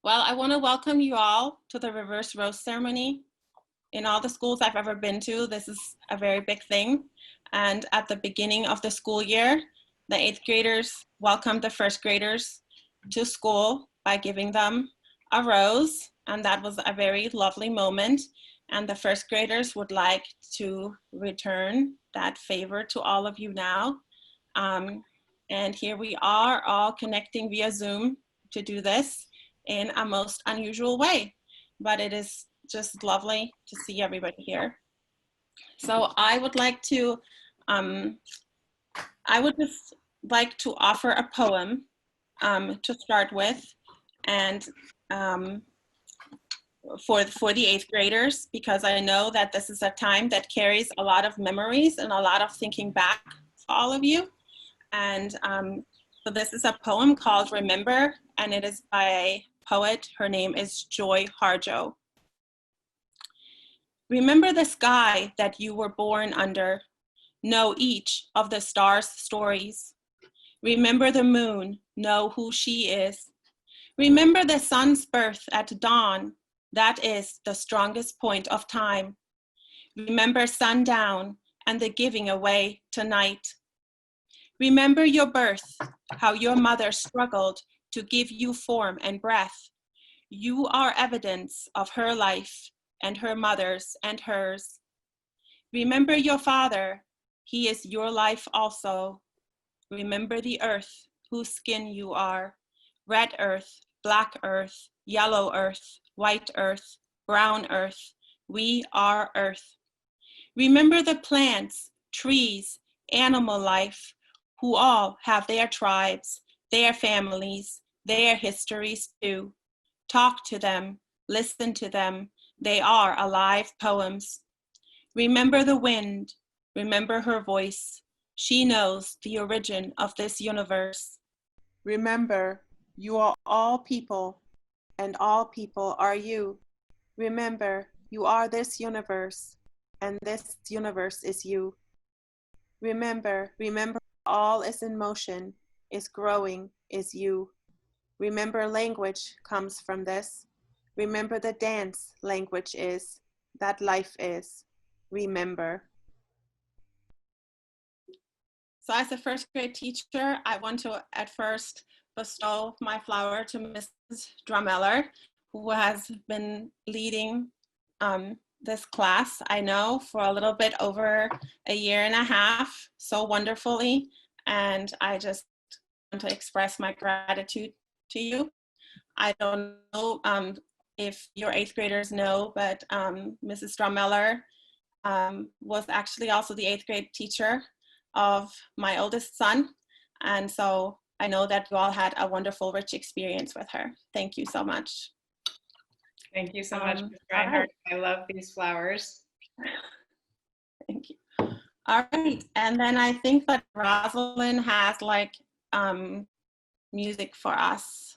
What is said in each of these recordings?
Well, I want to welcome you all to the reverse rose ceremony. In all the schools I've ever been to, this is a very big thing. And at the beginning of the school year, the 8th graders welcomed the 1st graders to school by giving them a rose. And that was a very lovely moment. And the 1st graders would like to return that favor to all of you now. And here we are all connecting via Zoom to do this in a most unusual way, but it is just lovely to see everybody here. So I would just like to offer a poem to start with, and for the 8th graders, because I know that this is a time that carries a lot of memories and a lot of thinking back for all of you. And so this is a poem called Remember, and it is by a poet. Her name is Joy Harjo. Remember the sky that you were born under. Know each of the stars' stories. Remember the moon. Know who she is. Remember the sun's birth at dawn. That is the strongest point of time. Remember sundown and the giving away tonight. Remember your birth, how your mother struggled to give you form and breath. You are evidence of her life and her mother's and hers. Remember your father, he is your life also. Remember the earth, whose skin you are. Red earth, black earth, yellow earth, white earth, brown earth. We are earth. Remember the plants, trees, animal life, who all have their tribes, their families, their histories too. Talk to them, listen to them. They are alive poems. Remember the wind, remember her voice. She knows the origin of this universe. Remember, you are all people, and all people are you. Remember, you are this universe, and this universe is you. Remember, all is in motion, is growing, is you. Remember, language comes from this. Remember the dance language is, that life is. Remember. So as a 1st grade teacher, I want to at first bestow my flower to Mrs. Drumeller, who has been leading this class, I know, for a little bit over a year and a half, so wonderfully. And I just want to express my gratitude to you. I don't know if your 8th graders know, but Mrs. Drumeller was actually also the 8th grade teacher of my oldest son. And so I know that you all had a wonderful, rich experience with her. Thank you so much. Thank you so much, Ms. Reinhardt. Right. I love these flowers. Thank you. All right, and then I think that Rosalind has like music for us.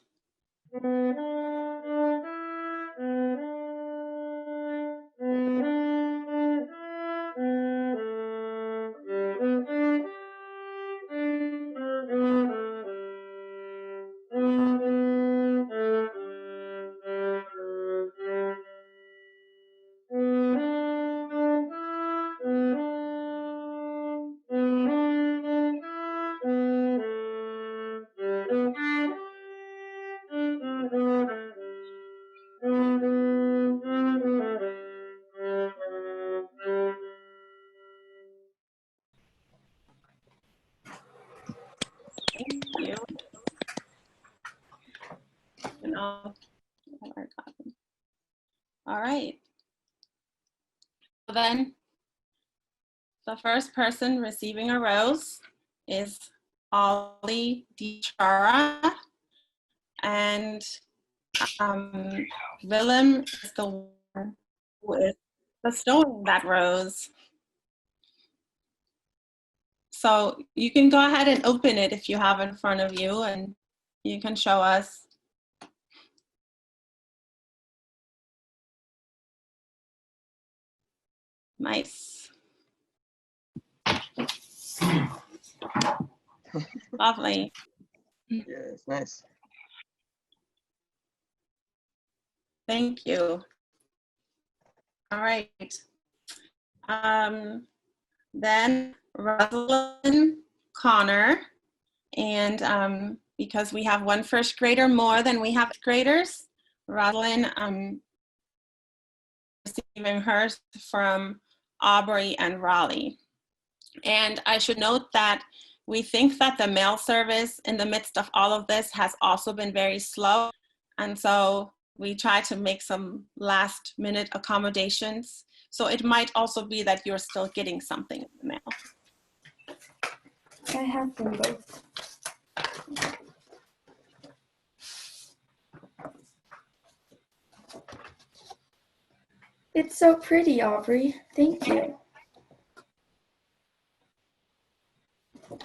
All right. So then the first person receiving a rose is Ollie DiChara, and Willem is the one who is bestowing that rose. So you can go ahead and open it if you have it in front of you, and you can show us. Nice. Lovely. Yes, nice. Thank you. All right. Then Rosalind Connor, and because we have one first grader more than we have graders, Rosalind receiving hers from Aubrey and Raleigh. And I should note that we think that the mail service in the midst of all of this has also been very slow. And so we try to make some last minute accommodations. So it might also be that you're still getting something in the mail. I have them both. It's so pretty, Aubrey. Thank you.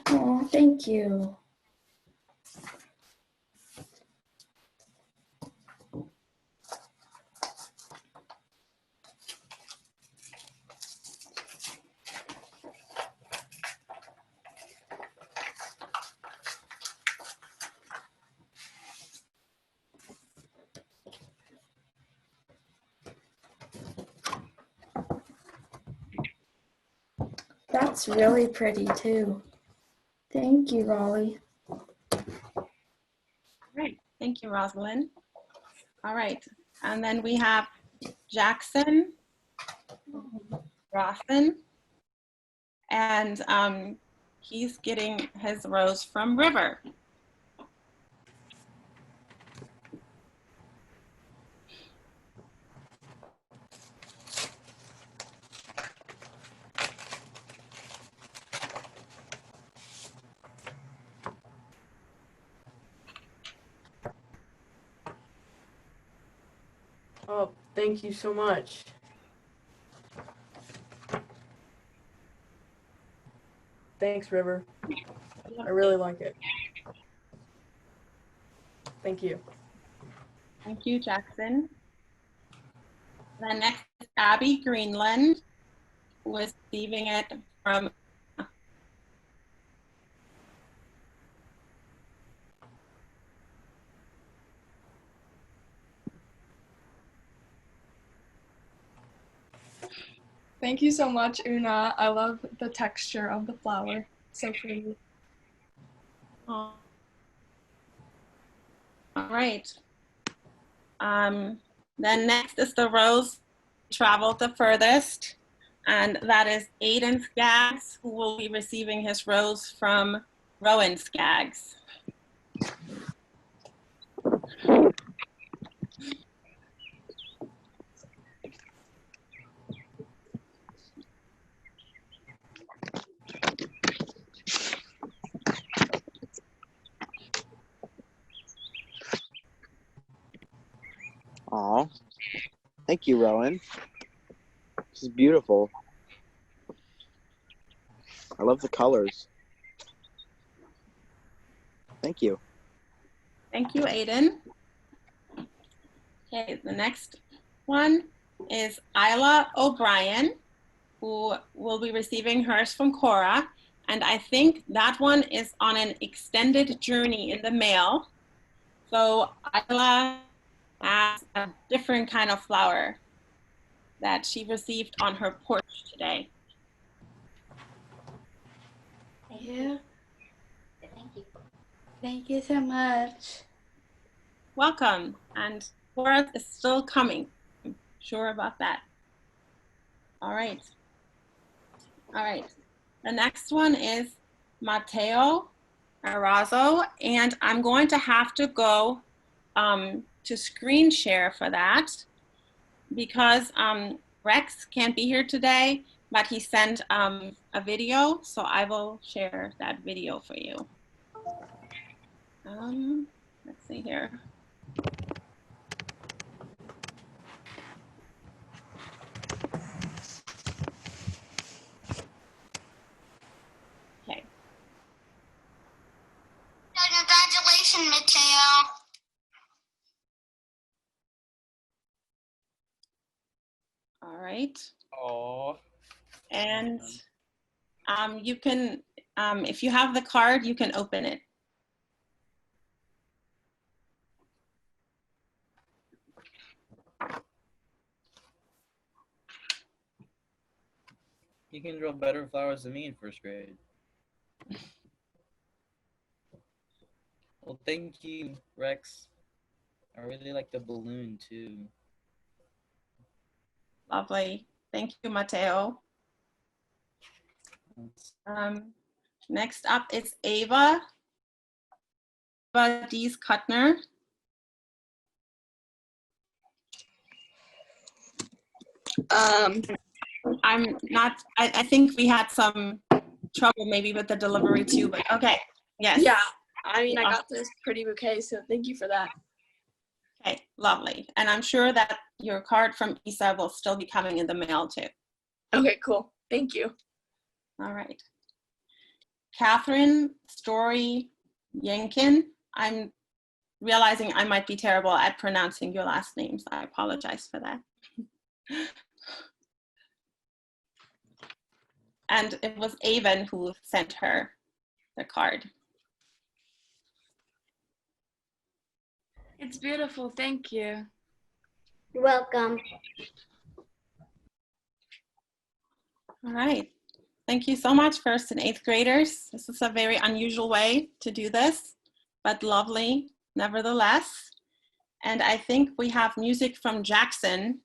Oh, thank you. That's really pretty too. Thank you, Raleigh. All right, thank you, Rosalind. All right, and then we have Jackson Rossin, and he's getting his rose from River. Oh, thank you so much. Thanks, River. I really like it. Thank you. Thank you, Jackson. Then next is Abby Greenland, who is receiving it from Thank you so much, Una. I love the texture of the flower. So pretty. All right. Then next is the rose traveled the furthest, and that is Aiden Skaggs, who will be receiving his rose from Rowan Skaggs. Aw, thank you, Rowan. This is beautiful. I love the colors. Thank you. Thank you, Aiden. Okay, the next one is Isla O'Brien, who will be receiving hers from Cora. And I think that one is on an extended journey in the mail. So Isla has a different kind of flower that she received on her porch today. Yeah. Thank you so much. Welcome, and Cora is still coming. I'm sure about that. All right. All right. The next one is Mateo Arazo, and I'm going to have to go to screen share for that because Rex can't be here today, but he sent a video, so I will share that video for you. Let's see here. Okay. Congratulations, Mateo. All right. Oh. And you can, if you have the card, you can open it. You can draw better flowers than me in first grade. Well, thank you, Rex. I really like the balloon too. Lovely. Thank you, Mateo. Next up is Ava. Ava Dees Kuttner. I'm not, I think we had some trouble maybe with the delivery too, but okay. Yes. Yeah, I mean, I got this pretty bouquet, so thank you for that. Okay, lovely. And I'm sure that your card from Isa will still be coming in the mail too. Okay, cool. Thank you. All right. Catherine Story Yankin. I'm realizing I might be terrible at pronouncing your last names. I apologize for that. And it was Avon who sent her the card. It's beautiful. Thank you. You're welcome. All right. Thank you so much, 1st and 8th graders. This is a very unusual way to do this, but lovely nevertheless. And I think we have music from Jackson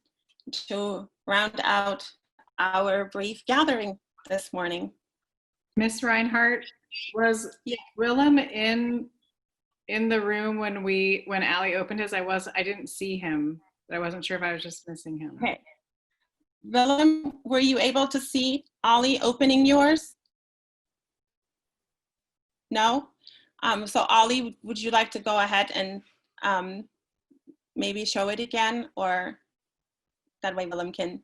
to round out our brief gathering this morning. Miss Reinhardt, was Willem in the room when Allie opened his? I didn't see him, but I wasn't sure if I was just missing him. Okay. Willem, were you able to see Ollie opening yours? No? So Ollie, would you like to go ahead and maybe show it again, or that way Willem can,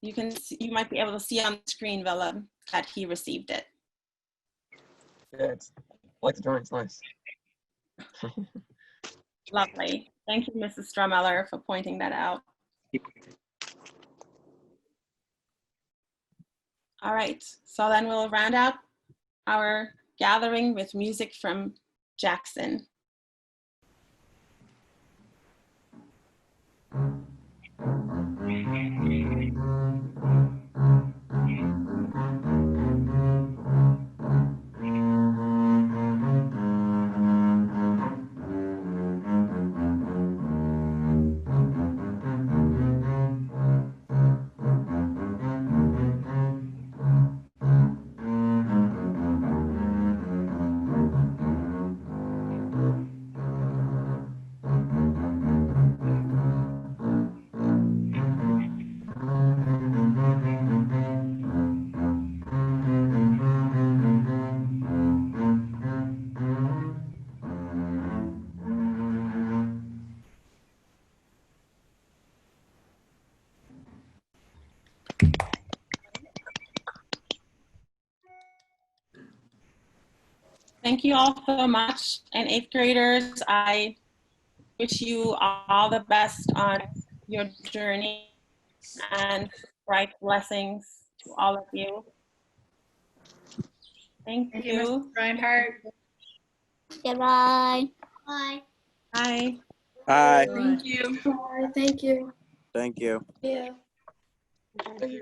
you might be able to see on the screen, Willem, that he received it. Yeah, I like the drawing, it's nice. Lovely. Thank you, Mrs. Strummeller, for pointing that out. All right, so then we'll round out our gathering with music from Jackson. Thank you all so much. And 8th graders, I wish you all the best on your journey, and bright blessings to all of you. Thank you. Miss Reinhardt. Goodbye. Bye. Bye. Hi. Thank you. Bye, thank you. Thank you. Yeah. Thank you.